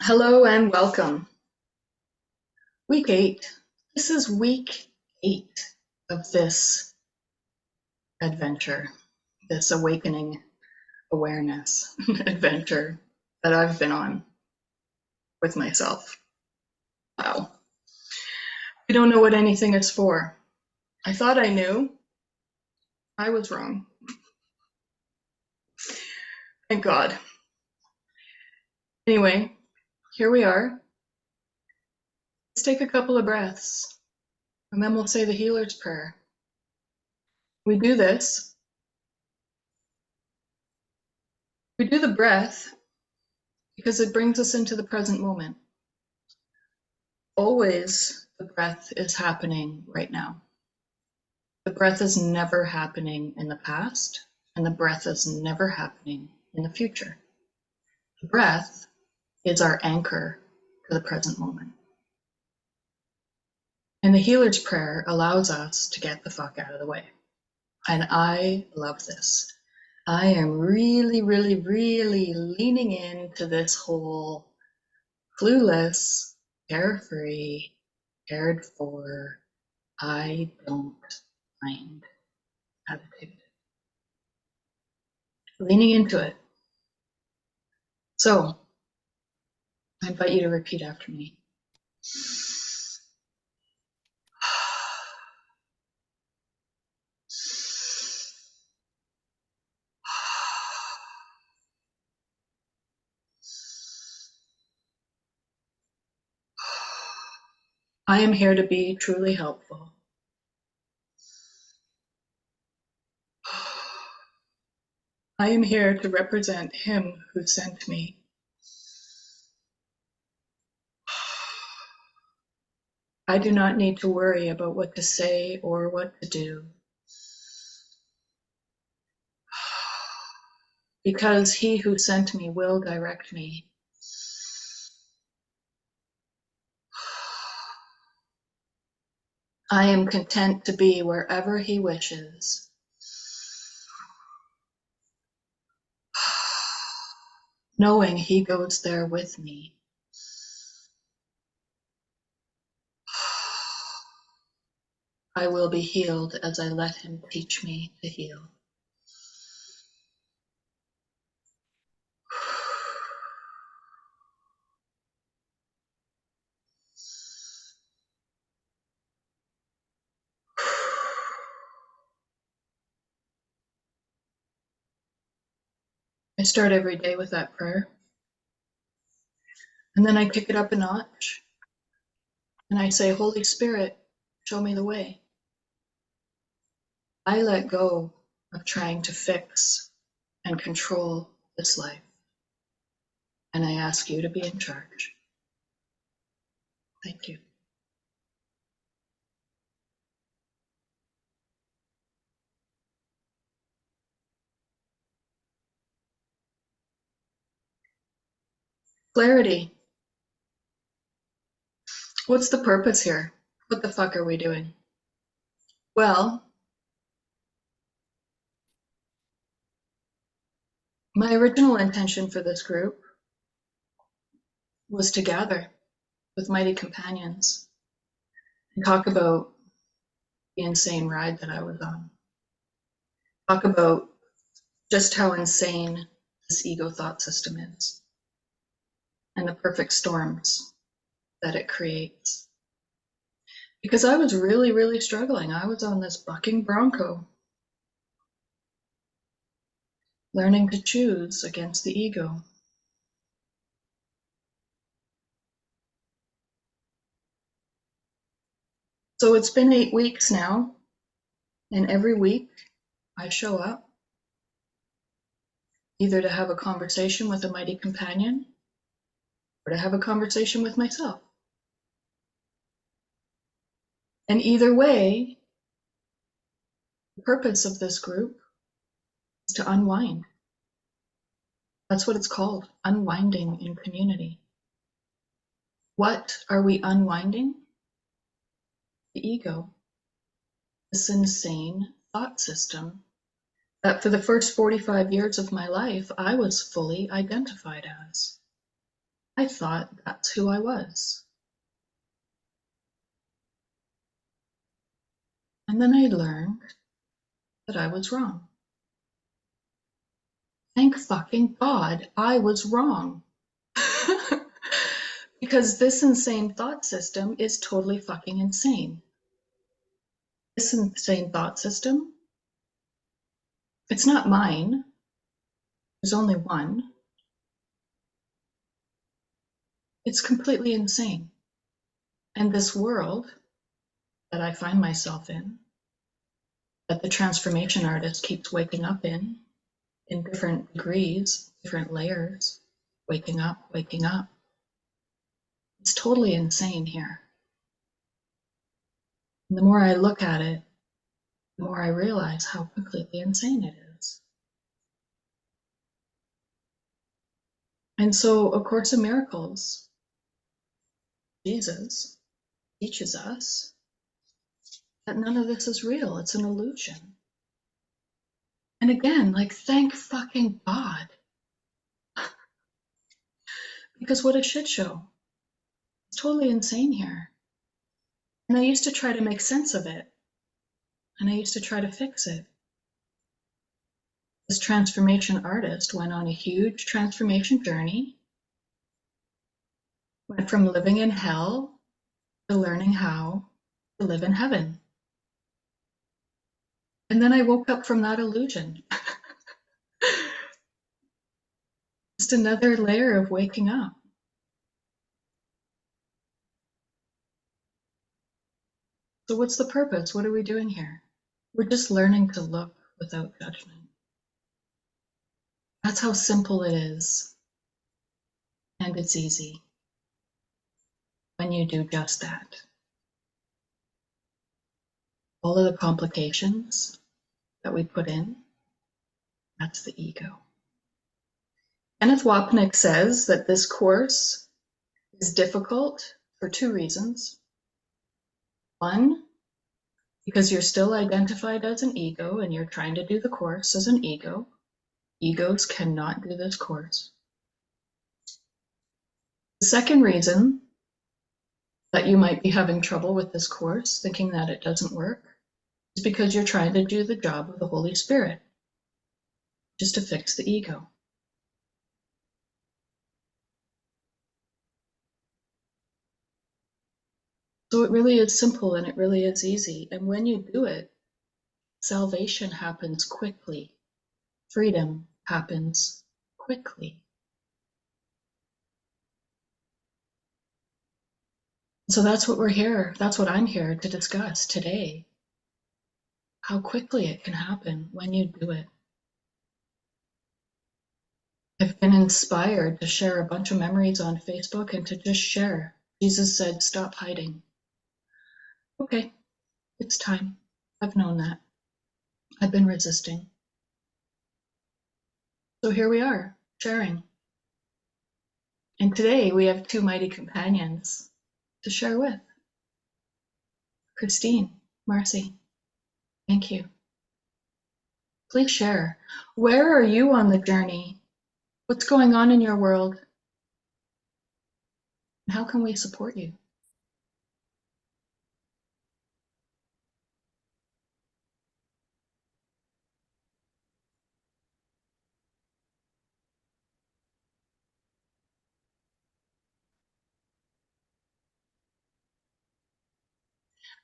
Hello and welcome. Week 8. This is week 8 of this adventure, this awakening awareness adventure that I've been on with myself. Wow. I don't know what anything is for. I thought I knew. I was wrong. Thank God. Anyway, here we are. Let's take a couple of breaths and then we'll say the healer's prayer. We do this. We do the breath because it brings us into the present moment. Always the breath is happening right now. The breath is never happening in the past, and the breath is never happening in the future. The breath is our anchor to the present moment. And the healer's prayer allows us to get the fuck out of the way. And I love this. I am really, really, really leaning into this whole clueless, carefree, cared for, I don't mind attitude. Leaning into it. So, I invite you to repeat after me. I am here to be truly helpful. I am here to represent him who sent me. I do not need to worry about what to say or what to do, because he who sent me will direct me. I am content to be wherever he wishes. Knowing he goes there with me. I will be healed as I let him teach me to heal. I start every day with that prayer. And then I kick it up a notch. And I say, Holy Spirit, show me the way. I let go of trying to fix and control this life. And I ask you to be in charge. Thank you. Clarity. What's the purpose here? What the fuck are we doing? Well, my original intention for this group was to gather with mighty companions and talk about the insane ride that I was on. Talk about just how insane this ego thought system is and the perfect storms that it creates. Because I was really, really struggling. I was on this bucking bronco, learning to choose against the ego. So it's been 8 weeks now, and every week I show up either to have a conversation with a mighty companion or to have a conversation with myself. And either way, the purpose of this group is to unwind. That's what it's called, unwinding in community. What are we unwinding? The ego, this insane thought system that for the first 45 years of my life, I was fully identified as. I thought that's who I was. And then I learned that I was wrong. Thank fucking God I was wrong. Because this insane thought system is totally fucking insane. This insane thought system, it's not mine. There's only one. It's completely insane. And this world that I find myself in, that the transformation artist keeps waking up in different degrees, different layers, waking up, waking up. It's totally insane here. And the more I look at it, the more I realize how completely insane it is. And so, A Course in Miracles, Jesus teaches us that none of this is real. It's an illusion. And again, like, thank fucking God. Because what a shit show. It's totally insane here. And I used to try to make sense of it. And I used to try to fix it. This transformation artist went on a huge transformation journey, went from living in hell to learning how to live in heaven. And then I woke up from that illusion. Just another layer of waking up. So what's the purpose? What are we doing here? We're just learning to look without judgment. That's how simple it is. And it's easy when you do just that. All of the complications that we put in, that's the ego. Kenneth Wapnick says that this course is difficult for two reasons. One, because you're still identified as an ego and you're trying to do the course as an ego. Egos cannot do this course. The second reason that you might be having trouble with this course, thinking that it doesn't work, is because you're trying to do the job of the Holy Spirit, just to fix the ego. So it really is simple and it really is easy. And when you do it, salvation happens quickly. Freedom happens quickly. So that's what we're here. That's what I'm here to discuss today. How quickly it can happen when you do it. I've been inspired to share a bunch of memories on Facebook and to just share. Jesus said, stop hiding. Okay, it's time. I've known that. I've been resisting. So here we are, sharing. And today we have two mighty companions to share with. Christine, Marcy, thank you. Please share. Where are you on the journey? What's going on in your world? And how can we support you?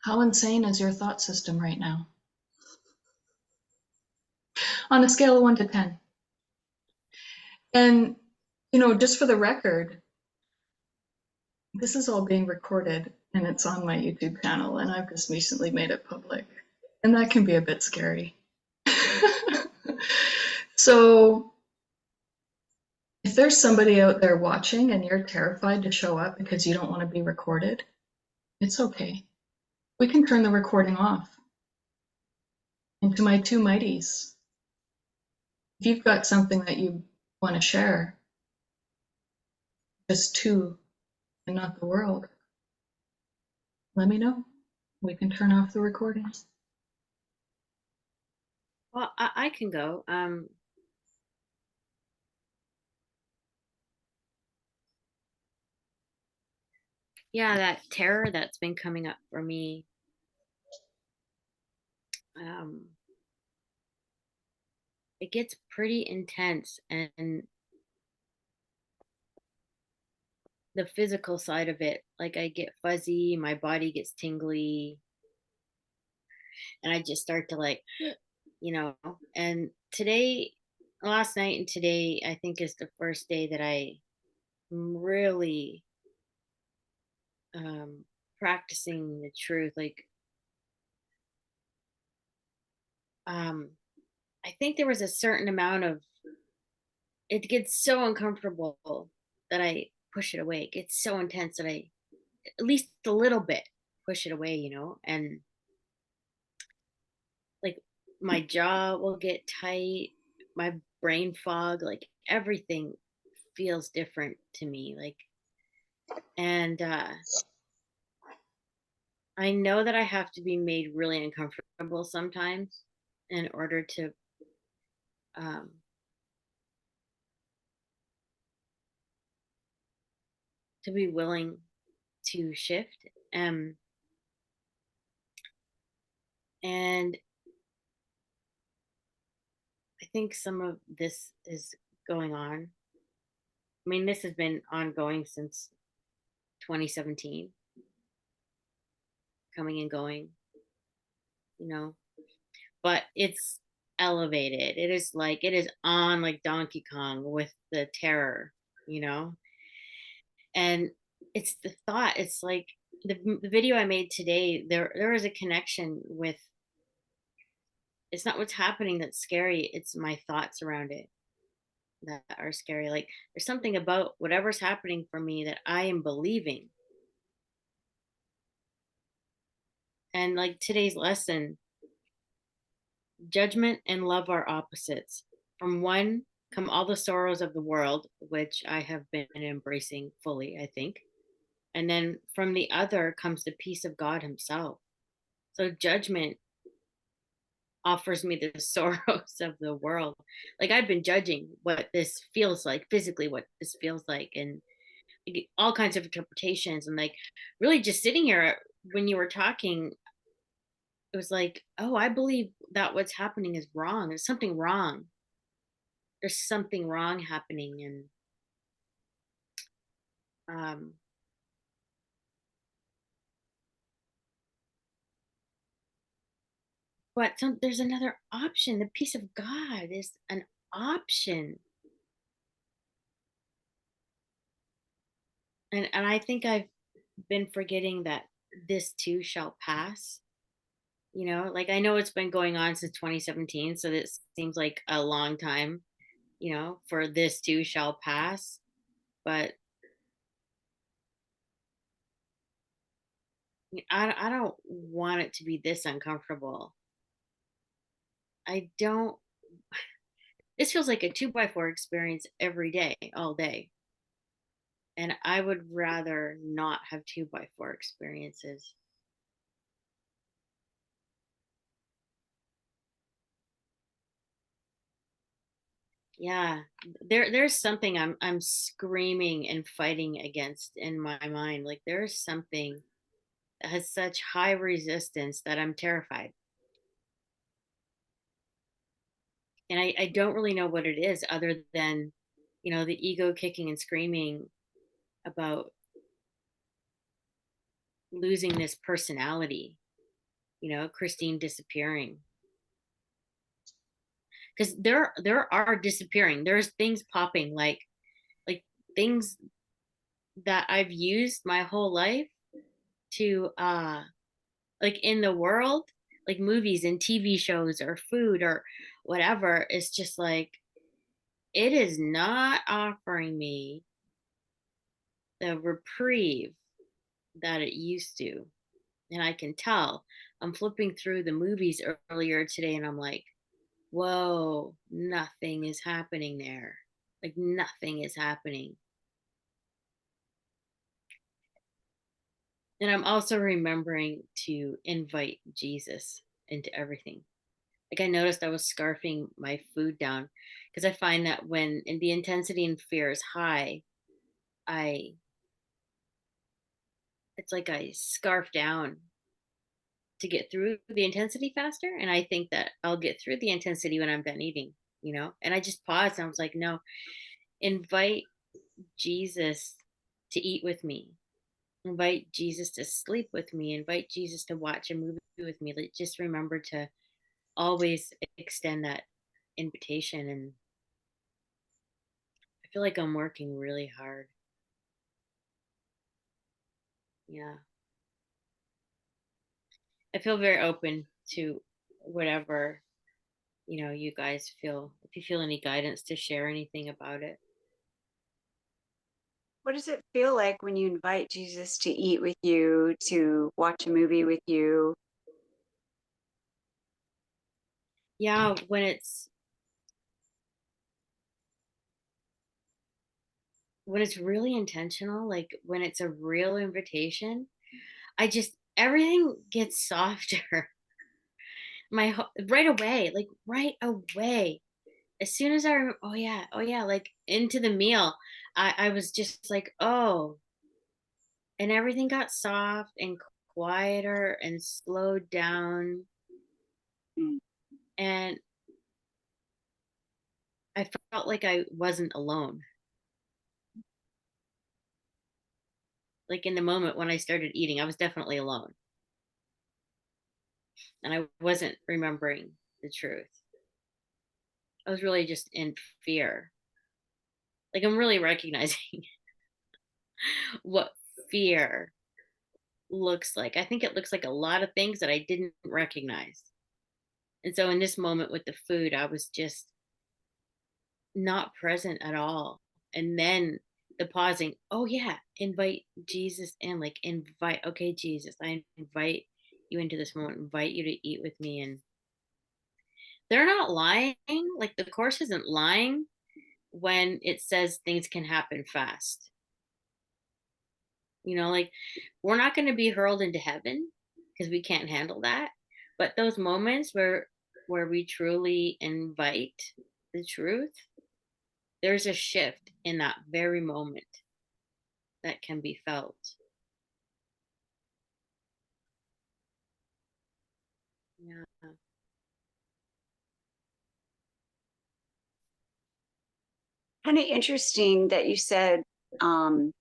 How insane is your thought system right now? On a scale of 1 to 10. And, just for the record, this is all being recorded and it's on my YouTube channel and I've just recently made it public. And that can be a bit scary. So if there's somebody out there watching and you're terrified to show up because you don't want to be recorded, it's okay. We can turn the recording off. And to my two mighties, if you've got something that you want to share, just two and not the world, let me know. We can turn off the recording. Well, I can go. Yeah, that terror that's been coming up for me. Um, it gets pretty intense, and the physical side of it, like I get fuzzy, my body gets tingly, and I just start to like, you know. And today, last night and today, I think is the first day that I am really um, practicing the truth. Like, um, I think there was a certain amount of it gets so uncomfortable that I push it away. It gets so intense that I, at least a little bit, push it away, and like my jaw will get tight, my brain fog, like everything feels different to me. Like, and I know that I have to be made really uncomfortable sometimes in order um, to be willing to shift. And I think some of this is going on. I mean, this has been ongoing since 2017, coming and going, you know, but it's elevated. It is like, it is on like Donkey Kong with the terror, you know? And it's the thought, it's like the video I made today, there is a connection with, it's not what's happening that's scary, it's my thoughts around it that are scary. Like there's something about whatever's happening for me that I am believing. And like today's lesson, judgment and love are opposites. From one come all the sorrows of the world, which I have been embracing fully, I think. And then from the other comes the peace of God Himself. So judgment offers me the sorrows of the world. Like I've been judging what this feels like, physically, what this feels like, and all kinds of interpretations. And like really just sitting here when you were talking, it was like, oh, I believe that what's happening is wrong. There's something wrong. There's something wrong happening. And um but there's another option. The peace of God is an option. And I think I've been forgetting that this too shall pass. Like I know it's been going on since 2017, so this seems like a long time, for this too shall pass. But I don't want it to be this uncomfortable. I don't. This feels like a two by four experience every day, all day. And I would rather not have two by four experiences. Yeah, there's something I'm screaming and fighting against in my mind. Like there's something that has such high resistance that I'm terrified. And I don't really know what it is other than, the ego kicking and screaming about losing this personality, Christine disappearing. Because there are disappearing. There's things popping like things that I've used my whole life to like in the world, like movies and TV shows or food or whatever, it's just like it is not offering me the reprieve that it used to. And I can tell. I'm flipping through the movies earlier today and I'm like, whoa, nothing is happening there. Like nothing is happening. And I'm also remembering to invite Jesus into everything. Like I noticed I was scarfing my food down because I find that when the intensity and fear is high, I it's like I scarf down to get through the intensity faster. And I think that I'll get through the intensity when I'm done eating, you know? And I just paused and I was like, no, invite Jesus to eat with me. Invite Jesus to sleep with me. Invite Jesus to watch a movie with me. Like, just remember to always extend that invitation. And I feel like I'm working really hard. Yeah. I feel very open to whatever, you guys feel. If you feel any guidance to share anything about it. What does it feel like when you invite Jesus to eat with you, to watch a movie with you? Yeah, when it's really intentional, like when it's a real invitation, I just everything gets softer. Right away, like right away. As soon as oh yeah, like into the meal, I was just like, oh, and everything got soft and quieter and slowed down, Mm. and I felt like I wasn't alone. Like in the moment when I started eating, I was definitely alone, and I wasn't remembering the truth. I was really just in fear. Like I'm really recognizing what fear looks like. I think it looks like a lot of things that I didn't recognize. And so in this moment with the food, I was just not present at all. And then the pausing, oh yeah, invite Jesus in, like invite, okay, Jesus, I invite you into this moment, invite you to eat with me. And they're not lying. Like the course isn't lying when it says things can happen fast. Like we're not going to be hurled into heaven because we can't handle that. But those moments where we truly invite the truth, there's a shift in that very moment that can be felt. Yeah. Kind of interesting that you said, um,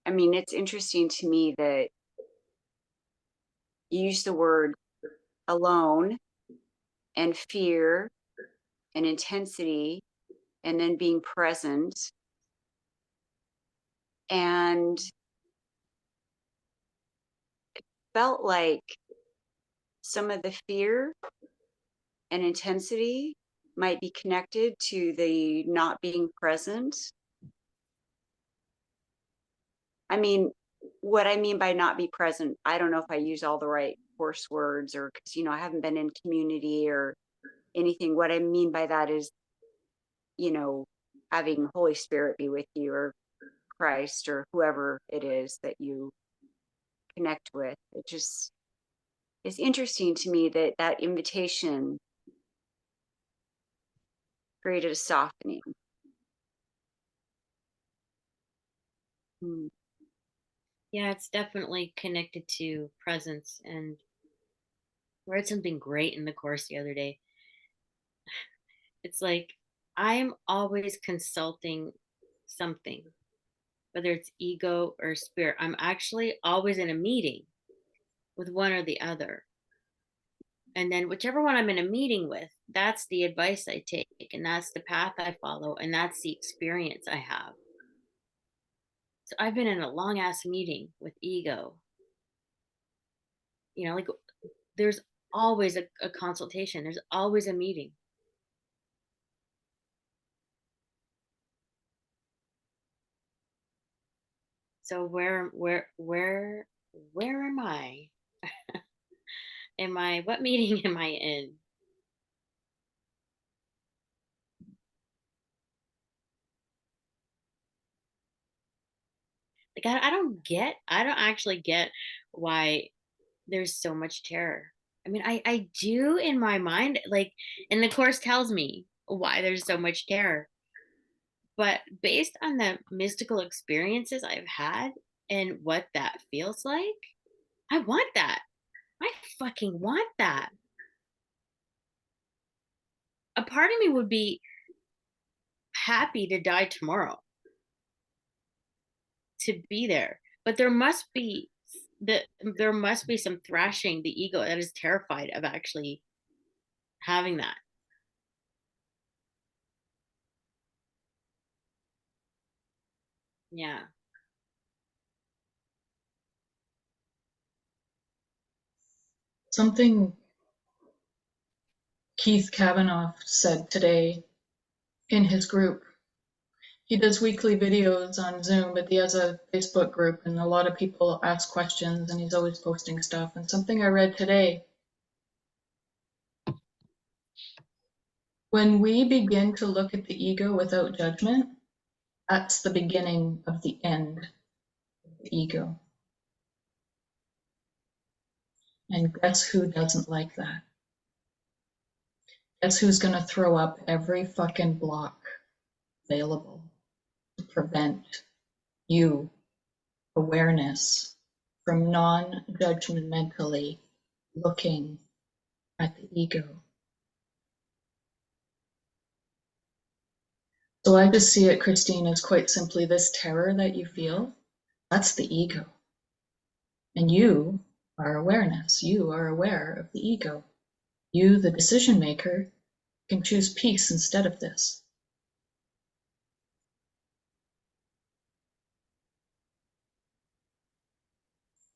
I mean, it's interesting to me that you use the word alone and fear and intensity and then being present. And felt like some of the fear and intensity might be connected to the not being present. I mean, what I mean by not be present, I don't know if I use all the right course words or because, I haven't been in community or anything. What I mean by that is, you know, having Holy Spirit be with you or Christ or whoever it is that you connect with. It just is interesting to me that that invitation created a softening. Hmm. Yeah, it's definitely connected to presence. And I read something great in the course the other day. It's like I'm always consulting something, whether it's ego or spirit. I'm actually always in a meeting with one or the other. And then whichever one I'm in a meeting with, that's the advice I take, and that's the path I follow, and that's the experience I have. So I've been in a long ass meeting with ego. Like there's always a consultation, there's always a meeting. So where am I? What meeting am I in? Like I don't actually get why there's so much terror. I mean, I do in my mind, like, and the course tells me why there's so much terror. But based on the mystical experiences I've had, and what that feels like, I want that. I fucking want that. A part of me would be happy to die tomorrow to be there. But there must be some thrashing the ego that is terrified of actually having that. Yeah. Something Keith Kavanaugh said today in his group. He does weekly videos on Zoom, but he has a Facebook group, and a lot of people ask questions, and he's always posting stuff. And something I read today, when we begin to look at the ego without judgment, that's the beginning of the end of the ego. And guess who doesn't like that? Guess who's going to throw up every fucking block available to prevent you, awareness, from non-judgmentally looking at the ego? So I just see it, Christine, as quite simply this terror that you feel, that's the ego. And you are awareness. You are aware of the ego. You, the decision maker, can choose peace instead of this.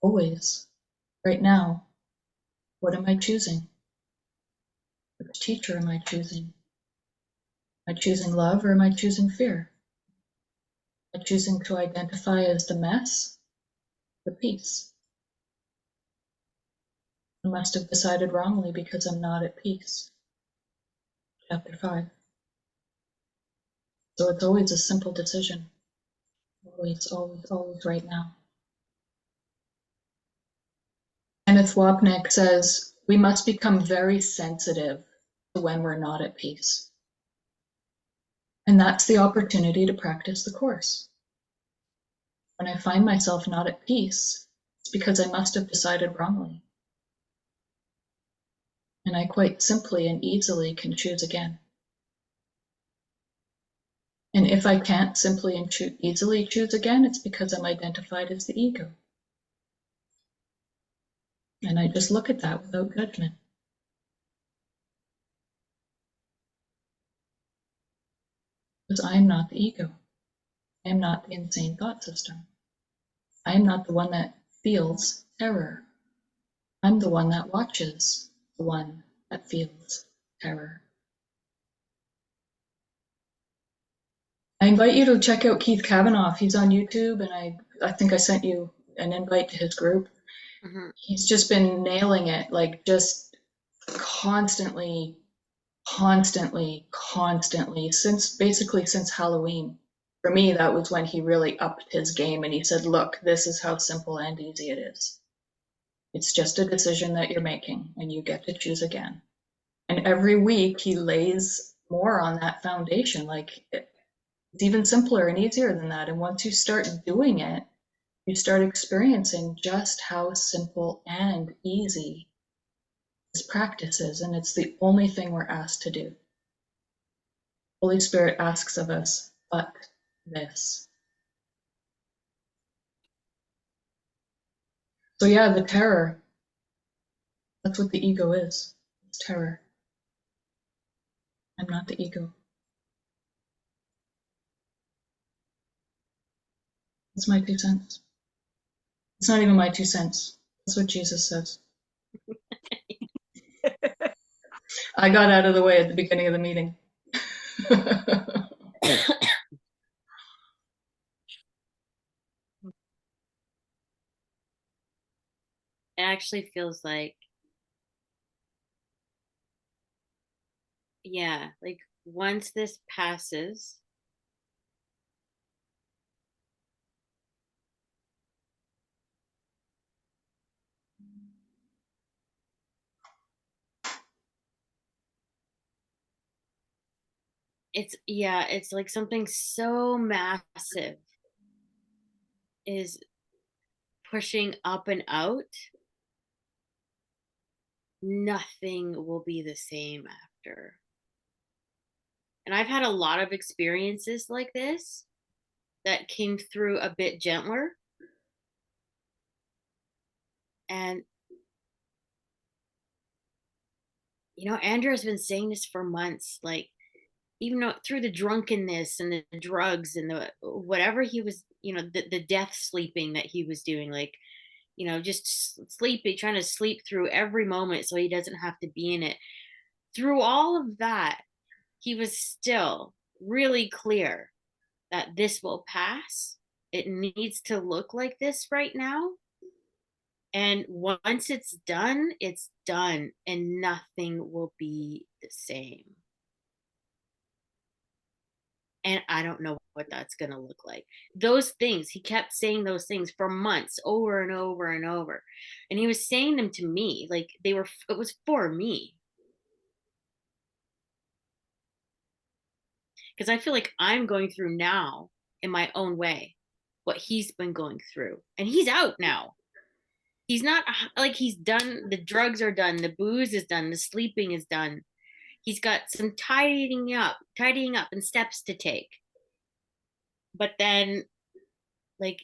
Always. Right now, what am I choosing? Which teacher am I choosing? Am I choosing love or am I choosing fear? Am I choosing to identify as the mess, the peace? I must have decided wrongly because I'm not at peace. Chapter 5. So it's always a simple decision. Always, always, always right now. Kenneth Wapnick says, we must become very sensitive to when we're not at peace. And that's the opportunity to practice the Course. When I find myself not at peace, it's because I must have decided wrongly. And I quite simply and easily can choose again. And if I can't simply and easily choose again, it's because I'm identified as the ego. And I just look at that without judgment. Because I am not the ego. I am not the insane thought system. I am not the one that feels terror. I'm the one that watches the one that feels terror. I invite you to check out Keith Kavanaugh. He's on YouTube, and I think I sent you an invite to his group. Mm-hmm. He's just been nailing it, like just constantly, since Halloween. For me, that was when he really upped his game and he said, look, this is how simple and easy it is. It's just a decision that you're making and you get to choose again. And every week he lays more on that foundation. Like it's even simpler and easier than that. And once you start doing it, you start experiencing just how simple and easy this practice is. And it's the only thing we're asked to do. Holy Spirit asks of us, but this. So yeah, the terror, that's what the ego is. It's terror. I'm not the ego. It's my 2 cents. It's not even my 2 cents. That's what Jesus says. I got out of the way at the beginning of the meeting. It actually feels like, yeah, like once this passes, it's like something so massive is pushing up and out, nothing will be the same after. And I've had a lot of experiences like this that came through a bit gentler. And, Andrew has been saying this for months, like, even though through the drunkenness and the drugs and the whatever he was, the death sleeping that he was doing, like, just sleeping, trying to sleep through every moment so he doesn't have to be in it. Through all of that, he was still really clear that this will pass. It needs to look like this right now. And once it's done, and nothing will be the same. And I don't know what that's going to look like. Those things, he kept saying those things for months over and over and over. And he was saying them to me, like it was for me. Because I feel like I'm going through now in my own way what he's been going through. And he's out now. He's not like he's done. The drugs are done. The booze is done. The sleeping is done. He's got some tidying up and steps to take. But then, like,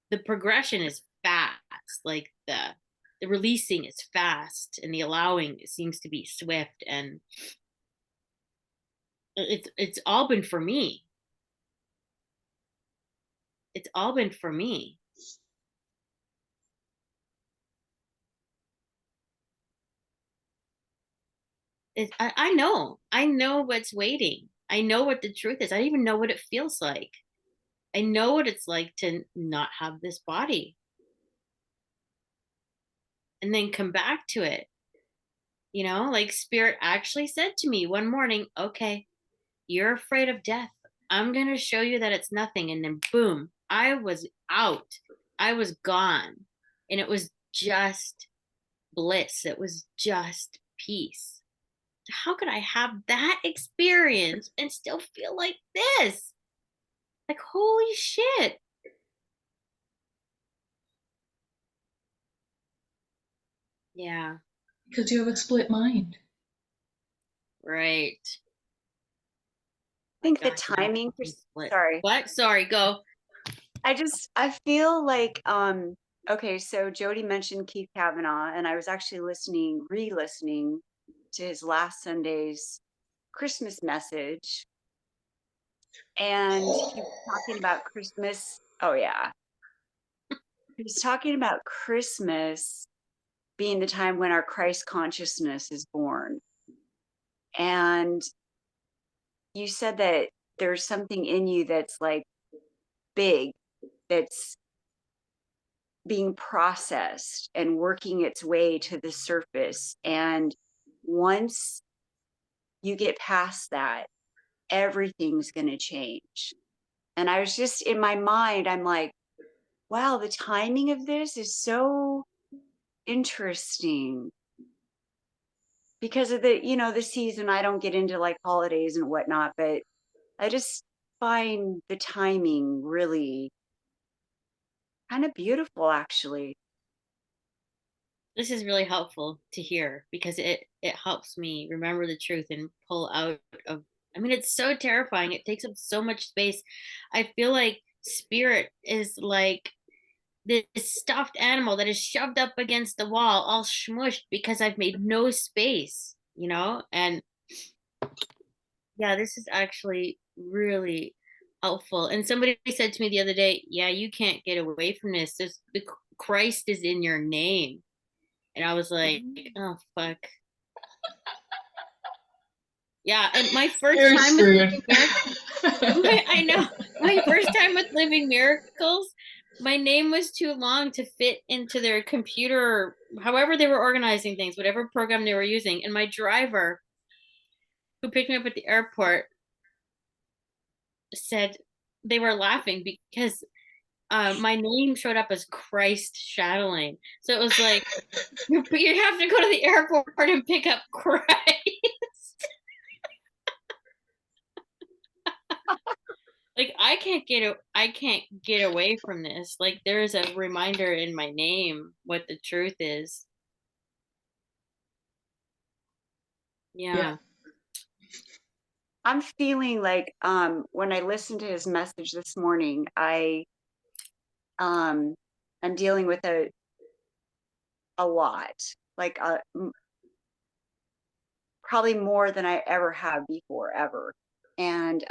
the progression is fast. Like the releasing is fast, and the allowing seems to be swift. And it's all been for me. It's all been for me. I know what's waiting. I know what the truth is. I don't even know what it feels like. I know what it's like to not have this body and then come back to it. Like Spirit actually said to me one morning, okay, you're afraid of death. I'm going to show you that it's nothing. And then boom, I was out. I was gone. And it was just bliss. It was just peace. How could I have that experience and still feel like this? Like, holy shit. Yeah. Because you have a split mind. Right. I think the Gosh, I'm timing for, split. sorry. What? Sorry, go. I feel like, okay, so Jody mentioned Keith Kavanaugh, and I was actually re-listening to his last Sunday's Christmas message. And he was talking about Christmas. Oh, yeah. He was talking about Christmas being the time when our Christ consciousness is born. And you said that there's something in you that's like big, that's being processed and working its way to the surface. And once you get past that, everything's going to change. And I was just in my mind, I'm like, wow, the timing of this is so interesting because of the season. I don't get into like holidays and whatnot, but I just find the timing really kind of beautiful, actually. This is really helpful to hear because it helps me remember the truth and pull out of. I mean, it's so terrifying. It takes up so much space. I feel like spirit is like this stuffed animal that is shoved up against the wall, all smushed because I've made no space, And yeah, this is actually really helpful. And somebody said to me the other day, yeah, you can't get away from this. The Christ is in your name. And I was like, oh, fuck. Yeah. And my first You're time with screwed. Living Miracles, I know. My first time with Living Miracles, my name was too long to fit into their computer, however they were organizing things, whatever program they were using. And my driver, who picked me up at the airport, said they were laughing because my name showed up as Christ Shadowing. So it was like, you have to go to the airport and pick up Christ. Like I can't get away from this. Like there's a reminder in my name what the truth is. Yeah. Yeah. I'm feeling like when I listened to his message this morning, um I'm dealing with a lot. Like probably more than I ever have before ever. And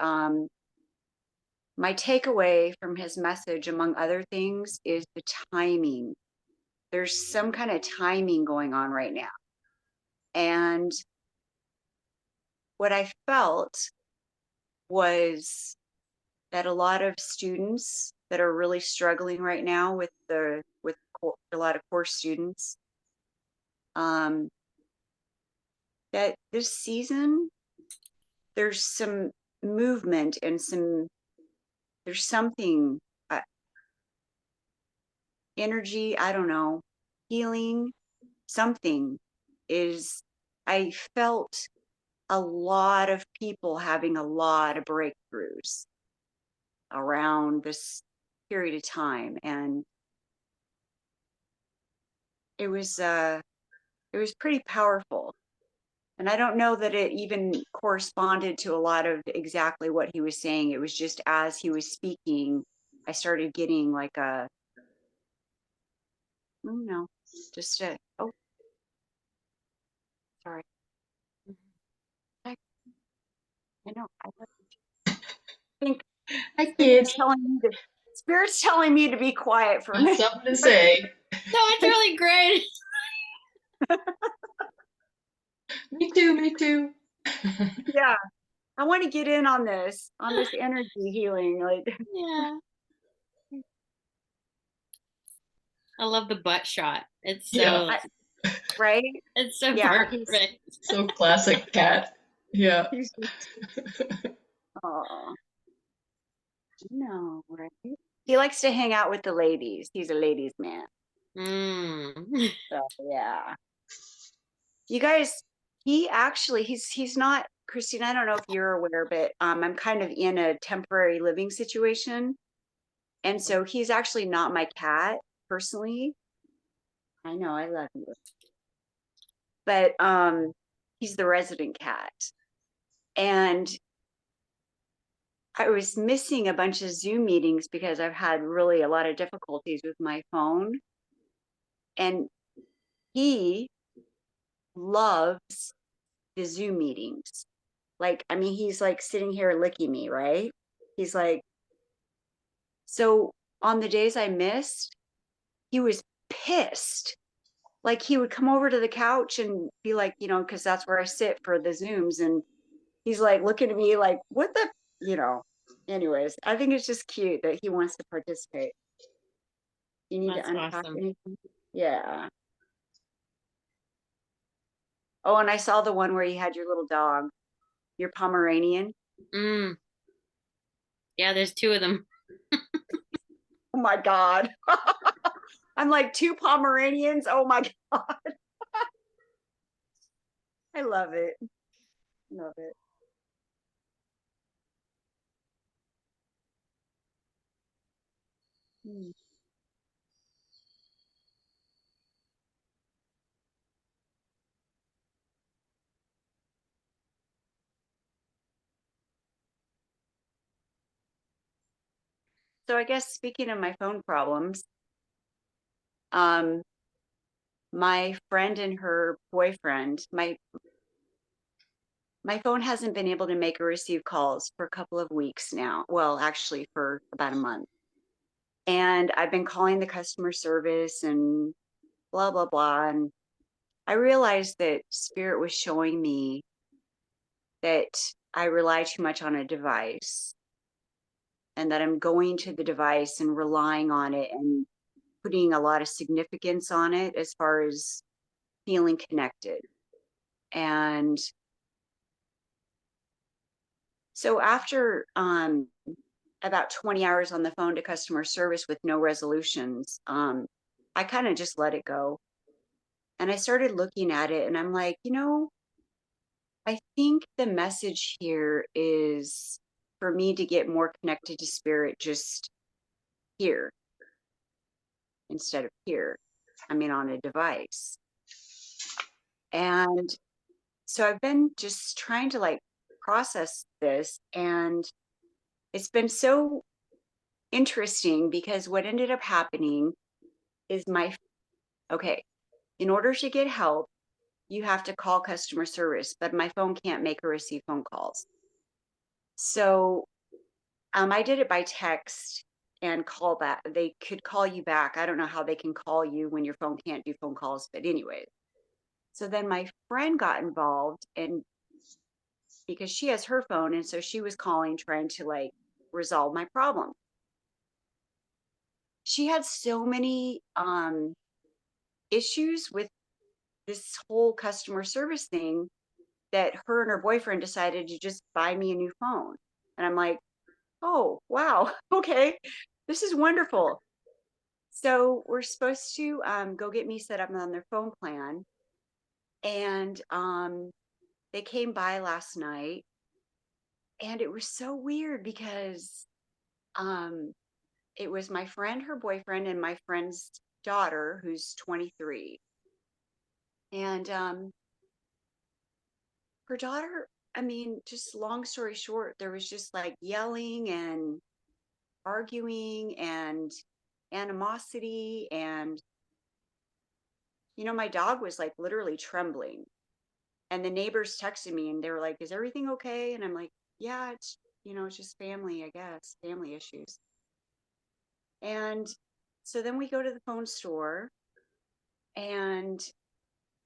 my takeaway from his message, among other things, is the timing. There's some kind of timing going on right now. And what I felt was that a lot of students that are really struggling right now a lot of course students, um, that this season there's some movement and there's something, uh, energy, I don't know, healing, something is. I felt a lot of people having a lot of breakthroughs around this period of time, and it was uh it was pretty powerful. And I don't know that it even corresponded to a lot of exactly what he was saying. It was just as he was speaking, I started getting like I don't know, just a, oh, sorry. I, I know. Think Hi, Spirit's kids. telling me Spirit's telling me to be quiet for a Got minute. something to say. No, it's really great. Me too, me too. Yeah, I want to get in on this energy healing. Like, Yeah. I love the butt shot. Yeah, right? It's so Yeah, perfect. so classic cat. Yeah. he's oh no, right? He likes to hang out with the ladies. He's a ladies' man. Mm. So yeah. You guys, he actually he's not Christine, I don't know if you're aware, but I'm kind of in a temporary living situation. And so he's actually not my cat personally. I know, I love you. But he's the resident cat. And I was missing a bunch of Zoom meetings because I've had really a lot of difficulties with my phone. And he loves the Zoom meetings. Like, I mean, he's like sitting here licking me, right? He's like, so on the days I missed, he was pissed. Like he would come over to the couch and be like, because that's where I sit for the Zooms. And he's like looking at me like, what the, you know, anyways, I think it's just cute that he wants to participate. You need to That's unpack awesome. anything? Yeah. Oh, and I saw the one where you had your little dog, your Pomeranian. Mm. Yeah, there's two of them. Oh my God. I'm like, two Pomeranians. Oh my God. I love it. Love it. Hmm. So I guess speaking of my phone problems, um, my friend and her boyfriend, my phone hasn't been able to make or receive calls for a couple of weeks now. Well, actually for about a month. And I've been calling the customer service and blah blah blah. And I realized that Spirit was showing me that I rely too much on a device and that I'm going to the device and relying on it and putting a lot of significance on it as far as feeling connected. And so after about 20 hours on the phone to customer service with no resolutions, I kind of just let it go. And I started looking at it and I'm like, I think the message here is for me to get more connected to spirit just here instead of here. I mean, on a device. And so I've been just trying to like process this, and it's been so interesting because what ended up happening is okay, in order to get help, you have to call customer service, but my phone can't make or receive phone calls. So I did it by text and call back. They could call you back. I don't know how they can call you when your phone can't do phone calls, but anyway. So then my friend got involved, and because she has her phone, and so she was calling trying to like resolve my problem. She had so many issues with this whole customer service thing that her and her boyfriend decided to just buy me a new phone. And I'm like, oh, wow. Okay. This is wonderful. So we're supposed to go get me set up on their phone plan. And they came by last night. And it was so weird because um, it was my friend, her boyfriend, and my friend's daughter, who's 23. And her daughter, I mean, just long story short, there was just like yelling and arguing and animosity. And, my dog was like literally trembling. And the neighbors texted me and they were like, is everything okay? And I'm like, yeah, it's just family, I guess, family issues. And so then we go to the phone store, and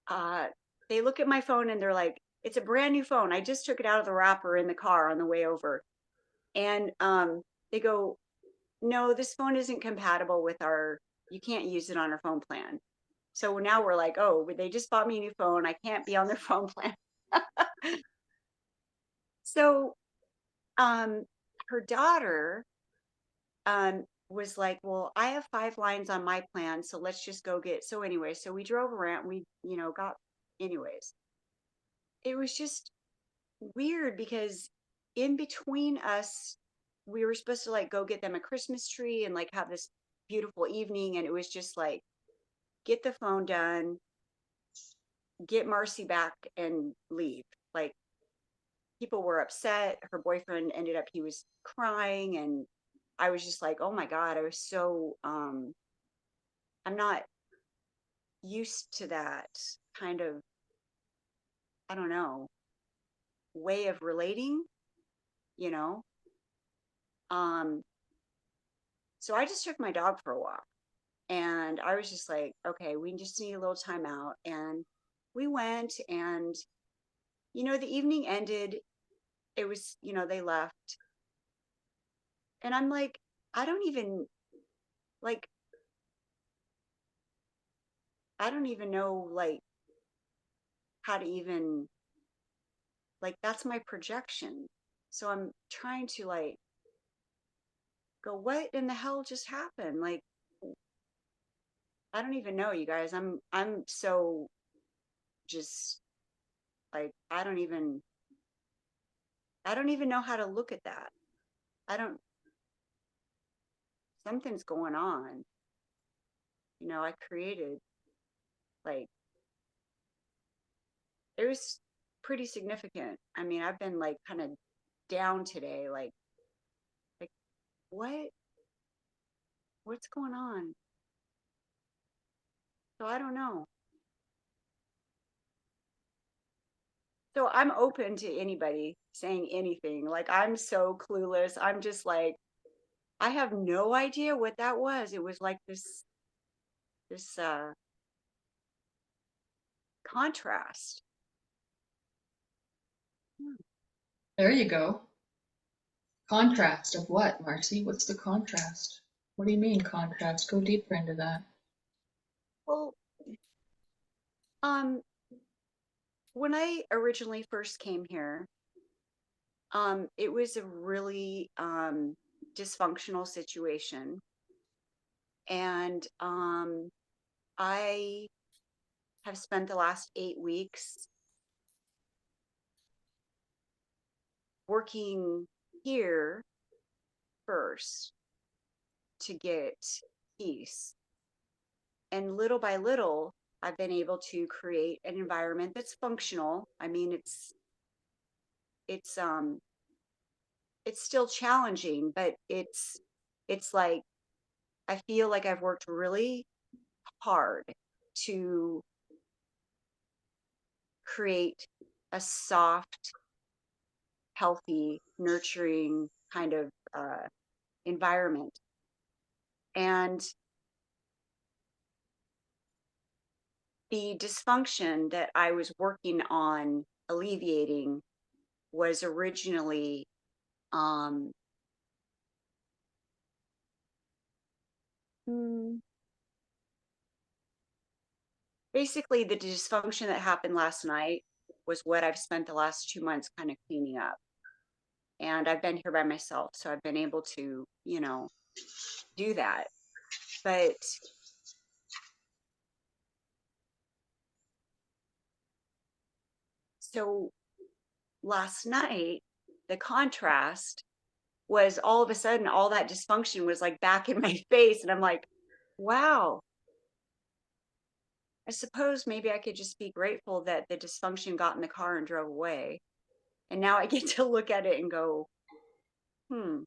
uh, they look at my phone and they're like, it's a brand new phone. I just took it out of the wrapper in the car on the way over. And they go, no, this phone isn't compatible with you can't use it on our phone plan. So now we're like, oh, they just bought me a new phone. I can't be on their phone plan. So um, her daughter was like, well, I have 5 lines on my plan. So let's just go get. So anyway, so we drove around. We, anyways, it was just weird because in between us, we were supposed to like go get them a Christmas tree and like have this beautiful evening. And it was just like, get the phone done, get Marcy back and leave. Like, people were upset. Her boyfriend he was crying. And I was just like, oh my God, I was so, I'm not used to that kind of, I don't know, way of relating, you know? Um, so I just took my dog for a walk, and I was just like, okay, we just need a little time out. And we went, and, the evening ended. It was, they left. And I'm like, I don't even, like, I don't even know, like, how to even, like, that's my projection. So I'm trying to, like, go, what in the hell just happened? Like, I don't even know, you guys. I'm so just like, I don't even know how to look at that. I don't, something's going on. I created, like, it was pretty significant. I mean, I've been like kind of down today, like what's going on? So I don't know. So I'm open to anybody saying anything. Like, I'm so clueless. I'm just like, I have no idea what that was. It was like this contrast. There you go. Contrast of what, Marcy? What's the contrast? What do you mean contrast? Go deeper into that. Well, um, when I originally first came here, it was a really dysfunctional situation. And I have spent the last 8 weeks working here first to get peace. And little by little, I've been able to create an environment that's functional. I mean, it's it's still challenging, but it's like I feel like I've worked really hard to create a soft, healthy, nurturing kind of environment. And the dysfunction that I was working on alleviating was originally um, hmm, basically the dysfunction that happened last night was what I've spent the last 2 months kind of cleaning up. And I've been here by myself, so I've been able to, do that. But so last night, the contrast was all of a sudden all that dysfunction was like back in my face. And I'm like, wow, I suppose maybe I could just be grateful that the dysfunction got in the car and drove away. And now I get to look at it and go, hmm,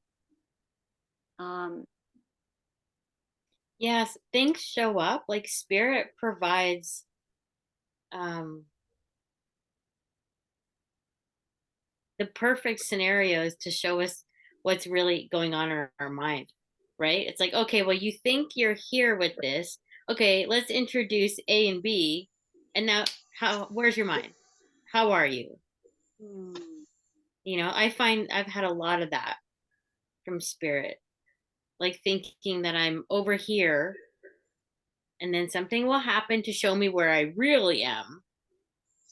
um, Yes, things show up. Like spirit provides um the perfect scenarios to show us what's really going on in our mind, right? It's like, okay, well, you think you're here with this. Okay, let's introduce A and B. And now, where's your mind? How are you? hmm, I find I've had a lot of that from spirit, like thinking that I'm over here and then something will happen to show me where I really am.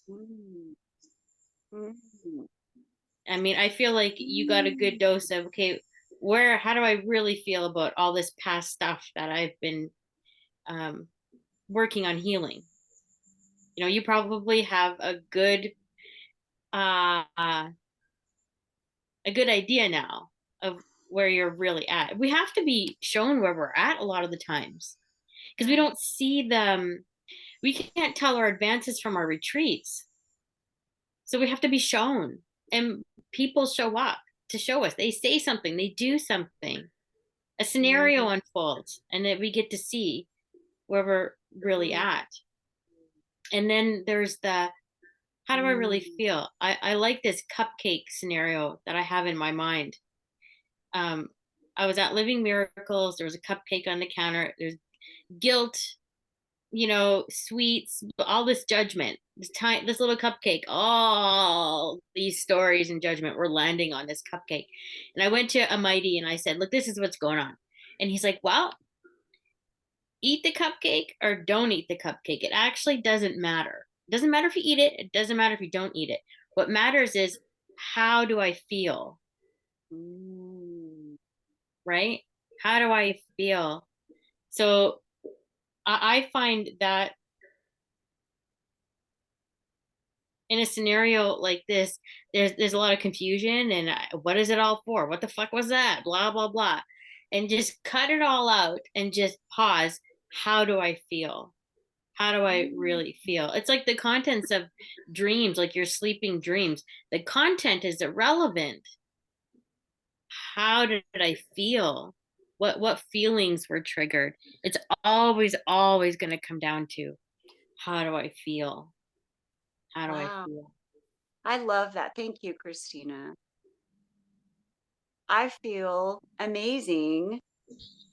hmm, hmm, I mean, I feel like you got a good dose of, okay, how do I really feel about all this past stuff that I've been um, working on healing? You probably have uh, a good idea now of where you're really at. We have to be shown where we're at a lot of the times because we right. don't see them. We can't tell our advances from our retreats. So we have to be shown, and people show up to show us. They say something, they do something, a scenario Mhm. unfolds, and then we get to see where we're really at. And then there's how do I really Mm. feel? I like this cupcake scenario that I have in my mind. Um, I was at Living Miracles. There was a cupcake on the counter. There's guilt, sweets, all this judgment, this little cupcake, all these stories and judgment were landing on this cupcake. And I went to a mighty and I said, look, this is what's going on. And he's like, well, eat the cupcake or don't eat the cupcake. It actually doesn't matter. It doesn't matter if you eat it. It doesn't matter if you don't eat it. What matters is how do I feel, Mm. right? How do I feel? So I find that in a scenario like this, there's a lot of confusion and what is it all for? What the fuck was that? Blah blah blah, and just cut it all out and just pause. How do I feel? How do I Mm. really feel? It's like the contents of dreams, like your sleeping dreams. The content is irrelevant. How did I feel? What feelings were triggered? It's always going to come down to how do I feel? How do I Wow. feel? I love that. Thank you, Christina. I feel amazing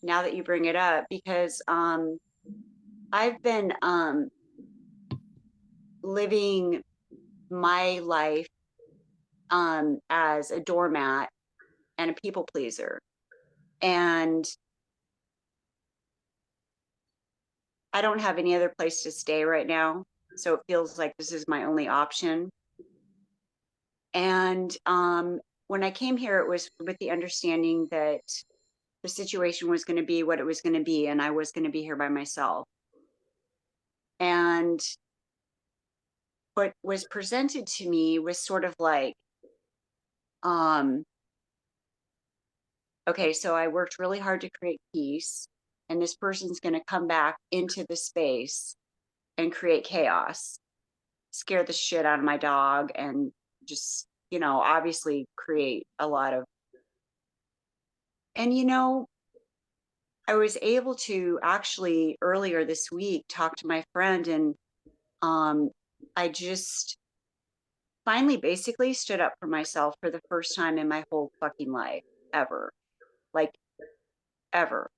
now that you bring it up because I've been living my life as a doormat and a people pleaser. And I don't have any other place to stay right now. So it feels like this is my only option. And when I came here, it was with the understanding that the situation was going to be what it was going to be, and I was going to be here by myself. And what was presented to me was sort of like, um, okay, so I worked really hard to create peace, and this person's going to come back into the space and create chaos, scare the shit out of my dog, and just, obviously create a lot of. And, I was able to actually earlier this week talk to my friend, and um, I just finally basically stood up for myself for the first time in my whole fucking life ever. Like, ever.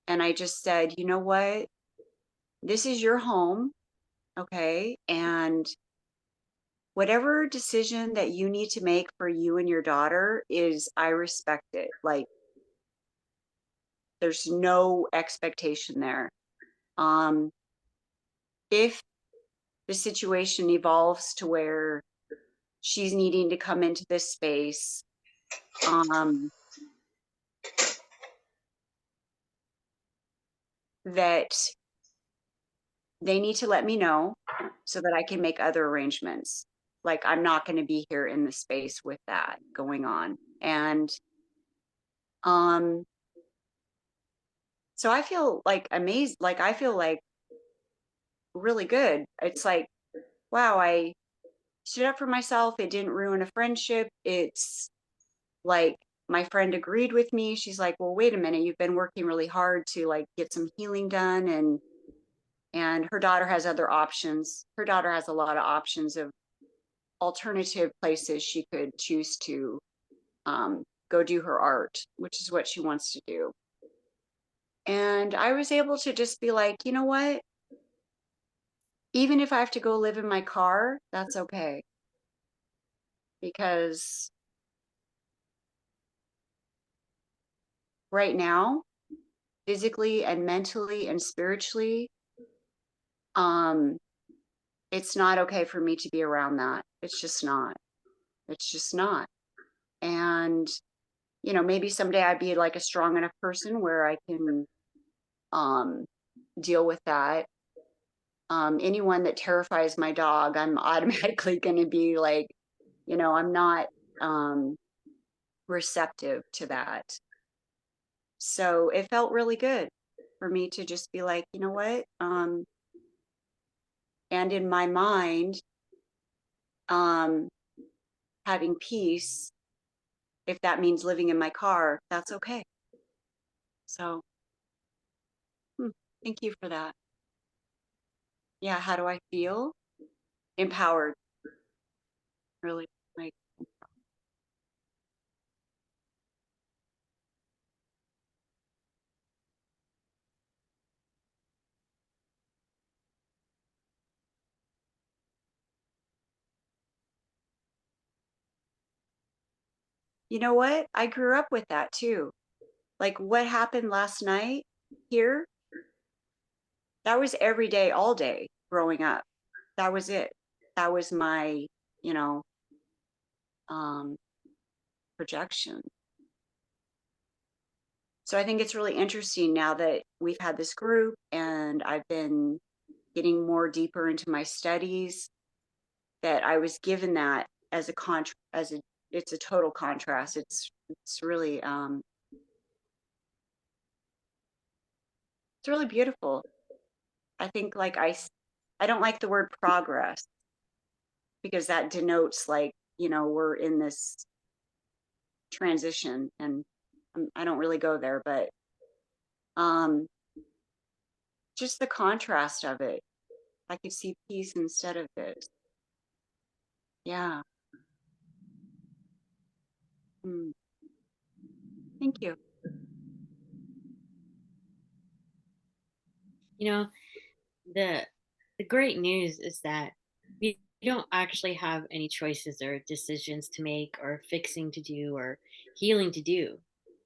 And I just said, you know what? This is your home, okay? And whatever decision that you need to make for you and your daughter is, I respect it. Like, there's no expectation there. Um, if the situation evolves to where she's needing to come into this space, um, that they need to let me know so that I can make other arrangements. Like, I'm not going to be here in the space with that going on. And um so I feel like amazed, like I feel like really good. It's like, wow, I stood up for myself. It didn't ruin a friendship. It's like my friend agreed with me. She's like, "Well, wait a minute. You've been working really hard to like get some healing done." And her daughter has other options. Her daughter has a lot of options of alternative places she could choose to go do her art, which is what she wants to do. And I was able to just be like, you know what? Even if I have to go live in my car, that's okay. Because right now, physically and mentally and spiritually, um, it's not okay for me to be around that. It's just not. It's just not. And, maybe someday I'd be like a strong enough person where I can um deal with that. Anyone that terrifies my dog, I'm automatically going to be like, I'm not um, receptive to that. So it felt really good for me to just be like, you know what? And in my mind, um, having peace, if that means living in my car, that's okay. So thank you for that. Yeah, how do I feel? Empowered, really. Like, you know what? I grew up with that too. Like what happened last night here, that was every day, all day growing up. That was it. That was my, you know, um, projection. So I think it's really interesting now that we've had this group and I've been getting more deeper into my studies that I was given that as a it's a total contrast. It's really beautiful. I think like I don't like the word progress because that denotes like, we're in this transition, and I don't really go there, but um just the contrast of it. I could see peace instead of this. Yeah. Mm, thank you. You know, the the great news is that we don't actually have any choices or decisions to make or fixing to do or healing to do.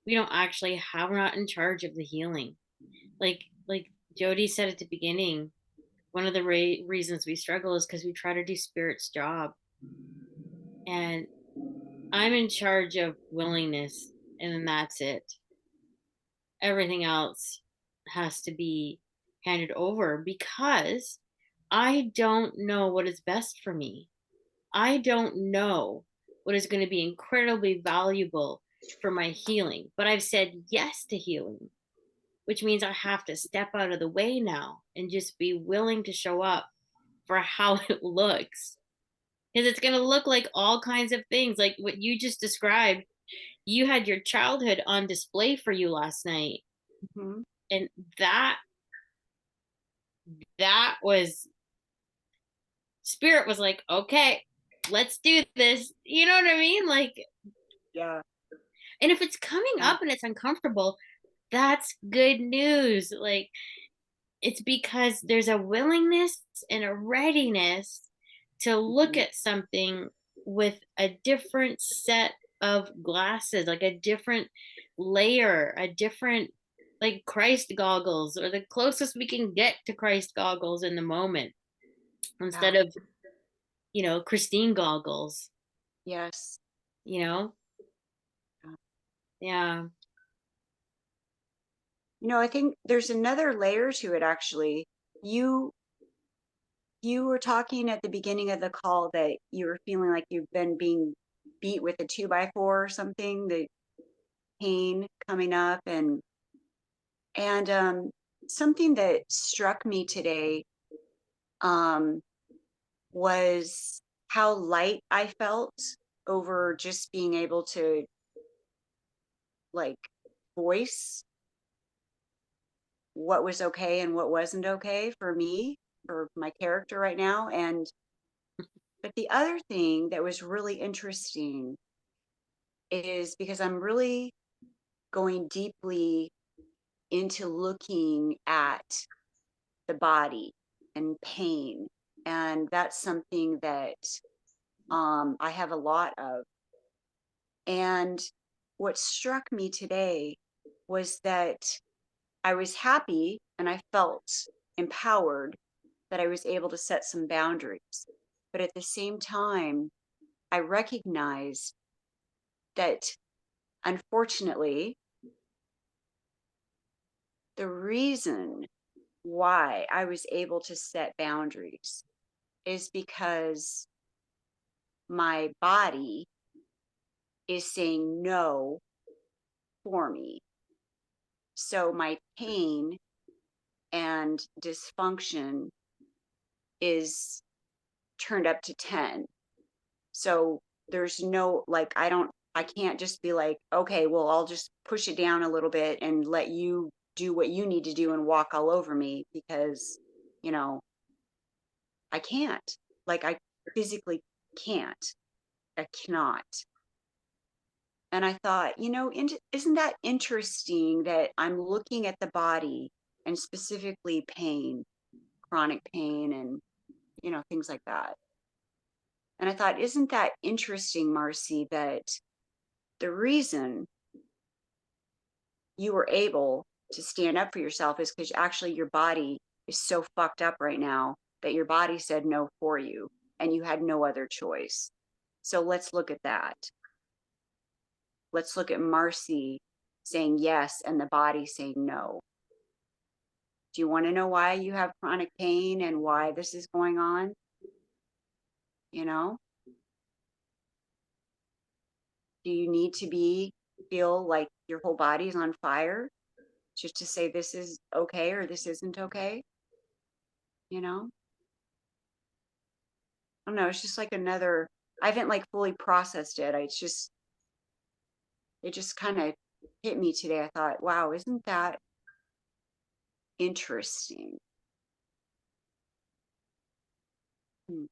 We don't actually have we're not in charge of the healing. Like Jody said at the beginning, one of the reasons we struggle is because we try to do spirit's job, and I'm in charge of willingness, and then that's it. Everything else has to be handed over because I don't know what is best for me. I don't know what is going to be incredibly valuable for my healing, but I've said yes to healing, which means I have to step out of the way now and just be willing to show up for how it looks. Because it's going to look like all kinds of things, like what you just described. You had your childhood on display for you last night. Mhm. And that was, spirit was like, okay, let's do this. You know what I mean? Like, Yeah. and if it's coming Yeah. up and it's uncomfortable, that's good news. Like, it's because there's a willingness and a readiness to look Mhm. at something with a different set of glasses, like a different layer, a different, like Christ goggles, or the closest we can get to Christ goggles in the moment, Yeah. instead of, Christine goggles, Yes. you know? Yeah. Yeah. I think there's another layer to it actually. You you were talking at the beginning of the call that you were feeling like you've been being beat with a 2x4 or something, the pain coming up, and something that struck me today um was how light I felt over just being able to like voice what was okay and what wasn't okay for me, for my character right now. But the other thing that was really interesting is because I'm really going deeply into looking at the body and pain. And that's something that I have a lot of. And what struck me today was that I was happy and I felt empowered that I was able to set some boundaries. But at the same time, I recognized that unfortunately, the reason why I was able to set boundaries is because my body is saying no for me. So my pain and dysfunction is turned up to 10. So there's no, like, I can't just be like, okay, well, I'll just push it down a little bit and let you do what you need to do and walk all over me because, you know, I can't. Like, I physically can't. I cannot. And I thought, isn't that interesting that I'm looking at the body and specifically pain, chronic pain, and, things like that. And I thought, isn't that interesting, Marcy, that the reason you were able to stand up for yourself is because actually your body is so fucked up right now that your body said no for you and you had no other choice. So let's look at that. Let's look at Marcy saying yes and the body saying no. Do you want to know why you have chronic pain and why this is going on? You know, do you need to feel like your whole body is on fire just to say this is okay or this isn't okay? You know, I don't know. It's just like another, I haven't like fully processed it. It just kind of hit me today. I thought, wow, isn't that interesting? Hmm.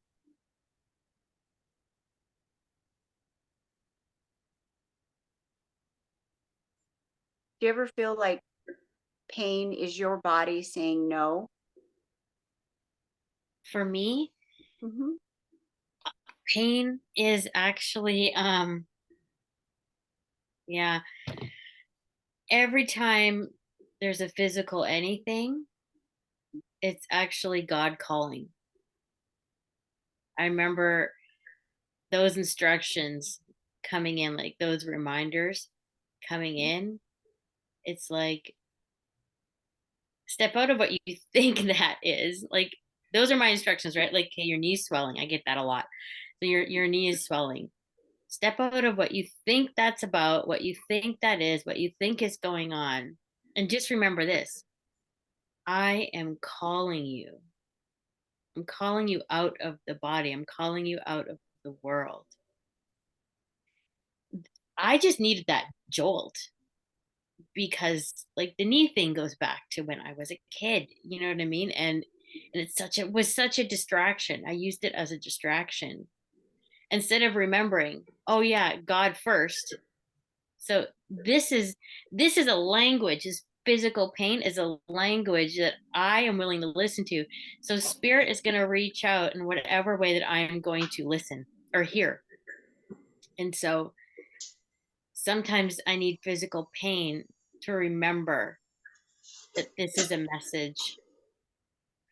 Do you ever feel like pain is your body saying no? For me, Hmm. pain is actually, yeah, every time there's a physical anything, it's actually God calling. I remember those instructions coming in, like those reminders coming in. It's like, step out of what you think that is. Like, those are my instructions, right? Like, okay, your knee's swelling. I get that a lot. So your knee is swelling. Step out of what you think that's about, what you think that is, what you think is going on. And just remember this: I am calling you. I'm calling you out of the body. I'm calling you out of the world. I just needed that jolt because like the knee thing goes back to when I was a kid, you know what I mean? And it was such a distraction. I used it as a distraction instead of remembering, oh yeah, God first. So this is a language. This physical pain is a language that I am willing to listen to. So spirit is going to reach out in whatever way that I am going to listen or hear. And so sometimes I need physical pain to remember that this is a message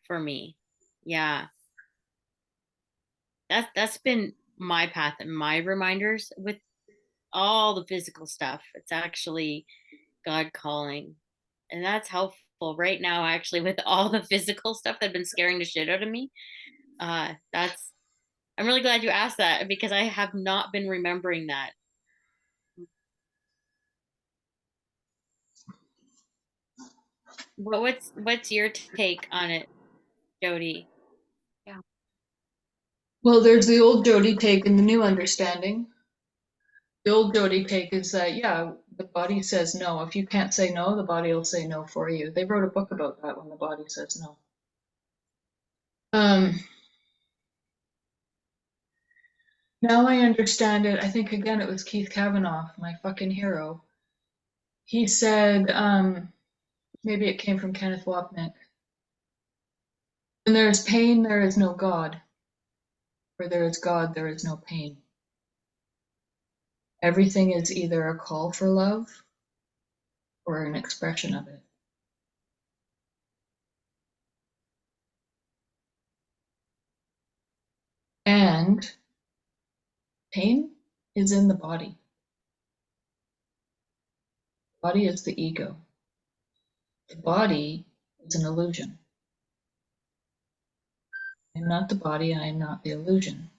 for me. Yeah. That's been my path and my reminders with all the physical stuff. It's actually God calling. And that's helpful right now, actually, with all the physical stuff that's been scaring the shit out of me. That's I'm really glad you asked that because I have not been remembering that. But what's your take on it, Jody? Yeah. Well, there's the old Jody take and the new understanding. The old Jody take is that, yeah, the body says no. If you can't say no, the body will say no for you. They wrote a book about that when the body says no. Now I understand it. I think, again, it was Keith Kavanaugh, my fucking hero. He said, maybe it came from Kenneth Wapnick. When there is pain, there is no God. Where there is God, there is no pain. Everything is either a call for love or an expression of it. And pain is in the body. The body is the ego. The body is an illusion. I am not the body, I am not the illusion.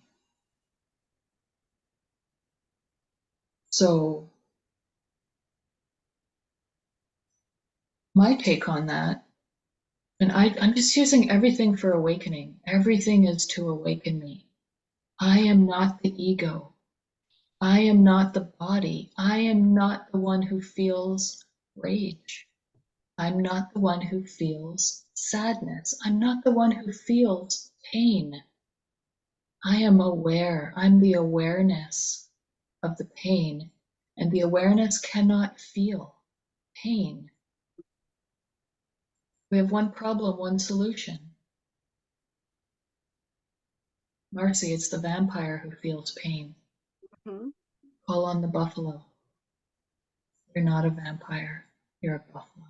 So my take on that, and I'm just using everything for awakening. Everything is to awaken me. I am not the ego. I am not the body. I am not the one who feels rage. I'm not the one who feels sadness. I'm not the one who feels pain. I am aware. I'm the awareness of the pain, and the awareness cannot feel pain. We have one problem, one solution. Marcy, it's the vampire who feels pain. Mhm. Call on the buffalo. You're not a vampire, you're a buffalo.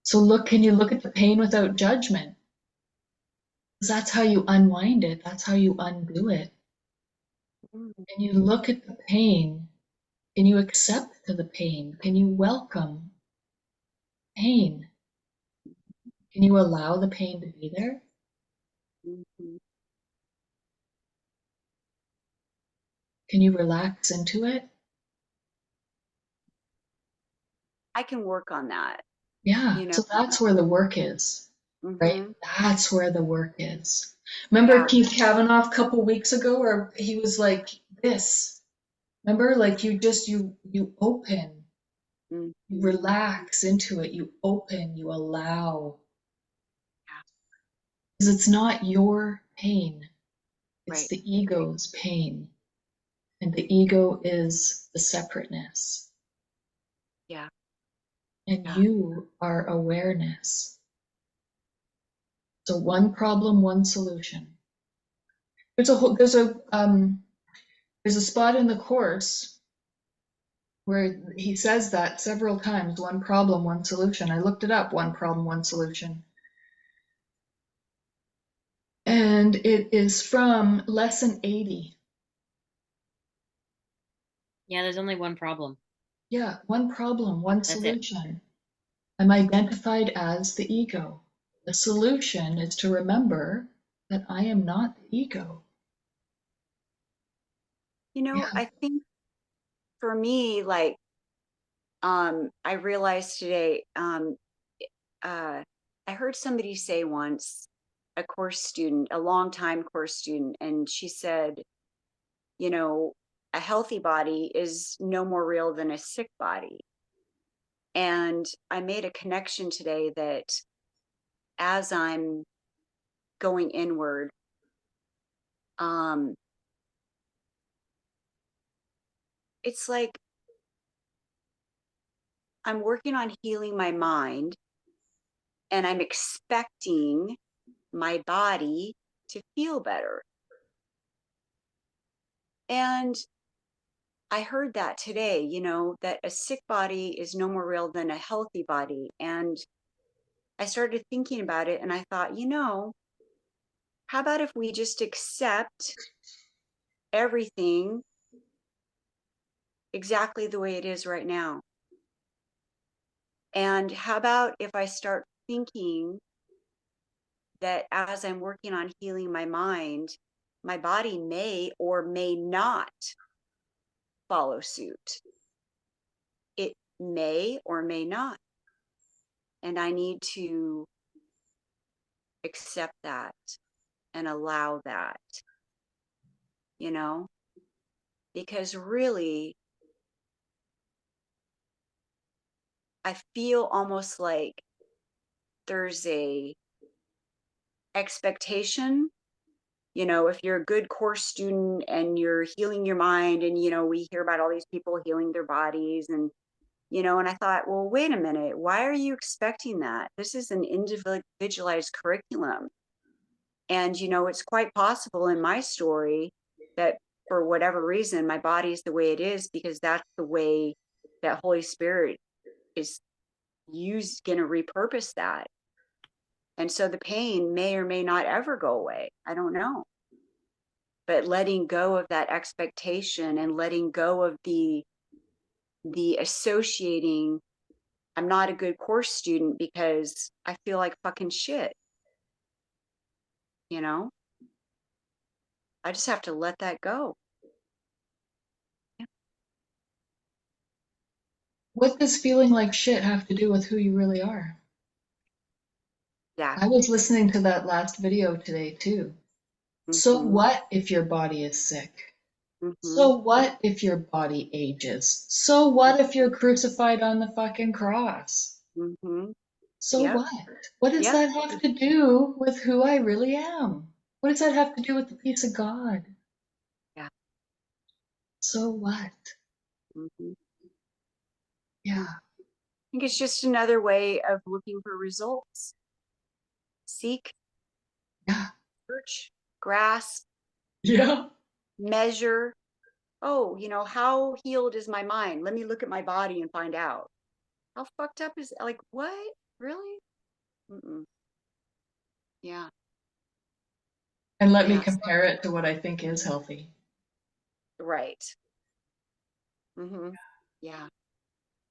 So can you look at the pain without judgment? Because that's how you unwind it, that's how you undo it. Mm. And you look at the pain, can you accept the pain? Can you welcome pain? Can you allow the pain to be there? Mhm. Can you relax into it? I can work on that, Yeah, you know. so that's where the work is, right? Mhm. That's where the work is. Remember Yeah. Keith Kavanaugh a couple weeks ago where he was like this? Remember, like you open, Mhm. you relax into it, you open, you allow. Yeah. Because it's not your pain, it's Right. the ego's pain. And the ego is the separateness. Yeah. And Yeah. you are awareness. So one problem, one solution. There's a spot in the course where he says that several times, one problem, one solution. I looked it up, one problem, one solution. And it is from lesson 80. Yeah, there's only one problem. Yeah, one problem, one That's it. solution. I'm identified as the ego. The solution is to remember that I am not the ego. You know, Yeah. I think for me, like, I realized today, uh, I heard somebody say once, a course student, a longtime course student, and she said, you know, a healthy body is no more real than a sick body. And I made a connection today that as I'm going inward, um, it's like I'm working on healing my mind and I'm expecting my body to feel better. And I heard that today, you know, that a sick body is no more real than a healthy body. And I started thinking about it and I thought, you know, how about if we just accept everything exactly the way it is right now? And how about if I start thinking that as I'm working on healing my mind, my body may or may not follow suit. It may or may not. And I need to accept that and allow that, you know, because really, I feel almost like there's a expectation. You know, if you're a good course student and you're healing your mind, and, you know, we hear about all these people healing their bodies, and, you know, and I thought, well, wait a minute, why are you expecting that? This is an individualized curriculum. And, you know, it's quite possible in my story that for whatever reason, my body is the way it is because that's the way that Holy Spirit is going to repurpose that. And so the pain may or may not ever go away. I don't know. But letting go of that expectation and letting go of the associating, I'm not a good course student because I feel like fucking shit, you know? I just have to let that go. What does feeling like shit have to do with who you really are? Yeah. I was listening to that last video today too. So Mm-hmm. what if your body is sick? Mm-hmm. So what if your body ages? So what if you're crucified on the fucking cross? Mm-hmm. So Yep. what? What does Yep. that have to do with who I really am? What does that have to do with the peace of God? Yeah. So what? Mm-hmm. Yeah, I think it's just another way of looking for results. Seek, yeah, search, grasp, yeah. measure. Oh, you know, how healed is my mind? Let me look at my body and find out. How fucked up is, like, what? Really? Mm-mm. Yeah. And let me Yes. compare it to what I think is healthy. Right. Mm-hmm. Yeah.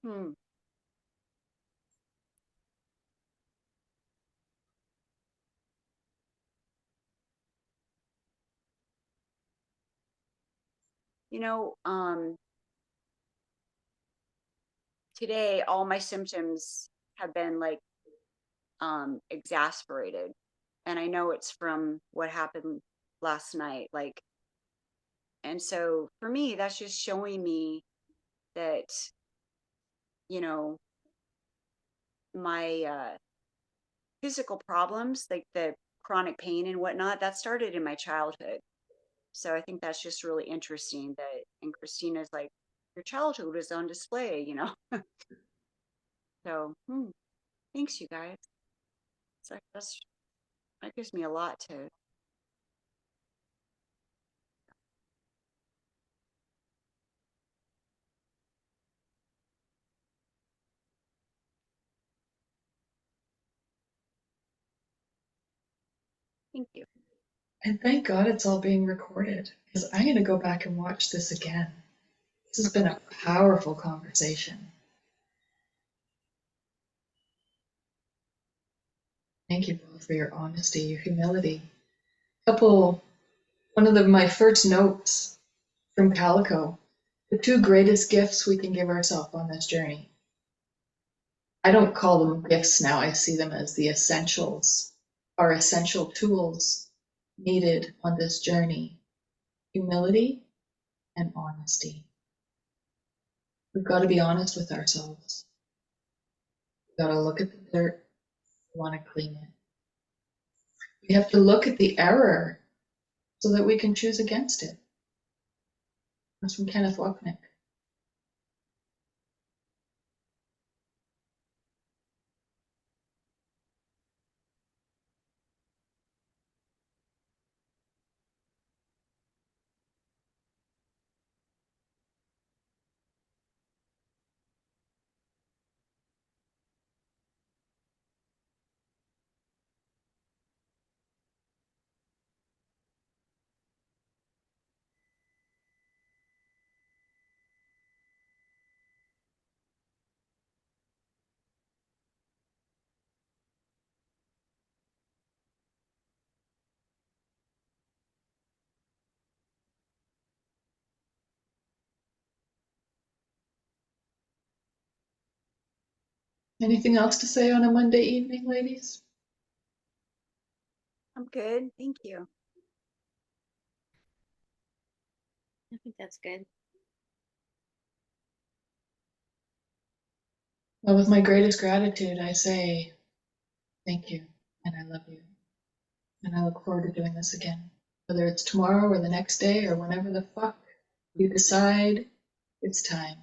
Hmm. You know, today all my symptoms have been like exasperated. And I know it's from what happened last night. Like, and so for me, that's just showing me that, you know, my physical problems, like the chronic pain and whatnot, that started in my childhood. So I think that's just really interesting that, and Christina's like, your childhood is on display, you know? So, thanks, you guys. So that gives me a lot to, thank you. And thank God it's all being recorded because I'm going to go back and watch this again. This has been a powerful conversation. Thank you both for your honesty, your humility, One of my first notes from Calico, the two greatest gifts we can give ourselves on this journey. I don't call them gifts now, I see them as the essentials, our essential tools needed on this journey: humility and honesty. We've got to be honest with ourselves. We've got to look at the dirt, we want to clean it. We have to look at the error so that we can choose against it. That's from Kenneth Wapnick. Anything else to say on a Monday evening, ladies? I'm good. Thank you. I think that's good. Well, with my greatest gratitude, I say thank you and I love you. And I look forward to doing this again, whether it's tomorrow or the next day or whenever the fuck you decide it's time.